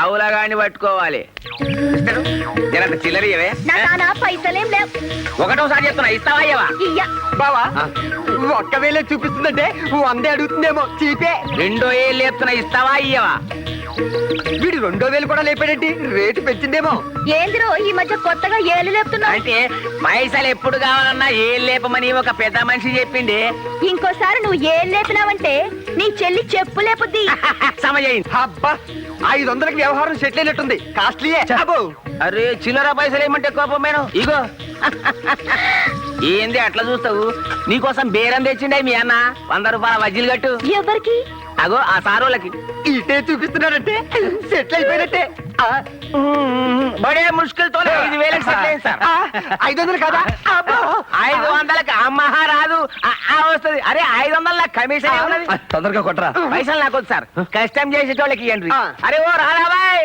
పావులగాని పట్టుకోవాలి. జరంత చిల్లరియవే. పైసలేం లేవు. ఒకటోసారి చెప్తున్నా, ఇస్తావా అయ్యవా? బావా ఒక్క వేలే చూపిస్తుందంటే 100 అడుగుతుందేమో. చీపే. 2 ఏళ్ళు లేపుతున్నా, ఇస్తావా అయ్యవా? వీడు 2,000 కూడా లేపాడేంటి? రేటు పెంచిందేమో. ఏందిరో ఈ మధ్య కొత్తగా ఏళ్ళు లేపుతున్నా? అంటే పైసలు ఎప్పుడు కావాలన్నా ఏళ్ళు లేపమని ఒక పెద్ద మనిషి చెప్పింది. ఇంకోసారి నువ్వు ఏళ్ళు లేపినావంటే నీ చెల్లి చెప్పు లేపుద్ది. సమజైంది. అబ్బా 500కి వ్యవహారం సెటిల్ అయినట్టుంది. కాస్ట్లీయే. అరే చిల్లర పైసలు ఏమంటే కోపమేను. ఇగో ఏంది అట్లా చూస్తావు? నీకోసం బేరం తెచ్చిండే మీ అన్న. 100 రూపాయల వజ్జీలు కట్టు. ఎవరికి? అగో ఆ సారోళ్ళకి. ఇటే చూపిస్తున్నాడంటే సెటిల్ అయిపోయినట్టే. బడే ముష్కిల్ తో 5,000 సెటిల్ అయింది సార్. 500 కదా? 500కి అమ్మహా రాదు వస్తుంది. అరే 500 నాకు కమిషన్ ఉన్నది. తొందరగా కొట్టరా. పైసలు నాకు వద్దు సార్, కష్టం చేసేటోళ్ళకి ఇవ్వండి. అరే ఓ రాబాయ్,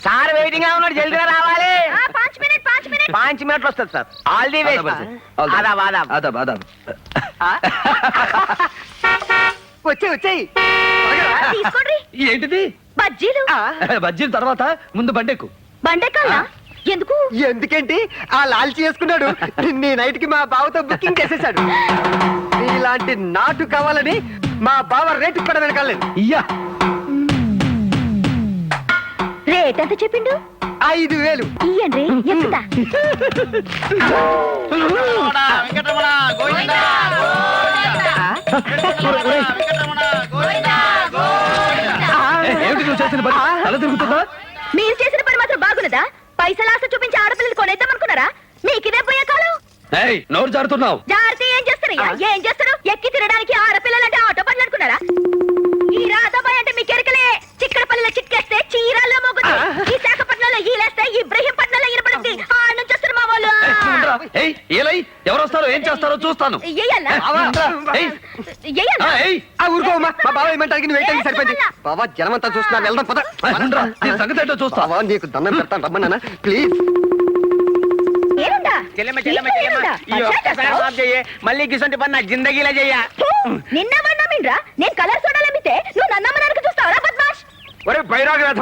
సార్ వెయిటింగ్ గా ఉన్నాడు, జల్దీగా రావాలి. 5 మినిట్లు వస్తుంది సార్. All the way. వచ్చాయి. తీసుకోండి. ఏంటిది? బజ్జీలు. బజ్జీల తర్వాత ముందు బండెక్కు. బండెక్కాలా? ఎందుకు? ఎందుకేంటి, ఆ లాల్చి చేసుకున్నాడు. నీ నైట్ కి మా బావతో బుకింగ్ చేసేసాడు. ఇలాంటి నాటు కావాలని మా బావ రేటు కూడా వెనకాలేదు. రేట్ ఎంత చెప్పిండు? 5,000. ఇయ్యండి, ఎక్కుతా. మీరు చేసిన పని మాత్రం బాగున్నదా? పైసలు ఆశ చూపించి ఆడపిల్లలు కొనేద్దాం అనుకున్నారా? మీకు ఇదే పోయే కాలం. నోరు జారుతున్నావు. జాగ్రత్త. ఏం చేస్తారయ్యా? ఏం చేస్తారు? ఎక్కి తినడానికి ఆడపిల్లలంటే ఆటో పనులు అనుకున్నారా? ఈ రాధాబాయ్ అంటే మీ కెరకలే. చిక్కడపల్లిలో చిక్కేస్తే చీరాల్లో మోగుతుంది. విశాఖపట్నంలో ఈలేస్తే ఇబ్రహీంపట్నంలో ఇనపడుద్ది. ఆ నుంచి వస్తారు మా వాళ్ళు. ఎవరు వస్తారో ఏం చేస్తారో చూస్తాను. ఊరుకోమా, మా బావ ఏమంటానికి నువ్వు ఏంటని సరిపోయింది. బావా జనమంతా చూస్తున్నా, వెళ్దాం పద. సంగతి ఏంటో చూస్తావా? నీకు దండం పెడతాను, రమ్మన్నా ప్లీజ్. మళ్ళీ గిసంటి పని నా జిందగీలా చెయ్య. నిన్న నేను కలర్ సోడాలు అమ్మితే నువ్వు నన్నమ్మడానికి చూస్తావా బద్మాష్? ఒరే బైరాగ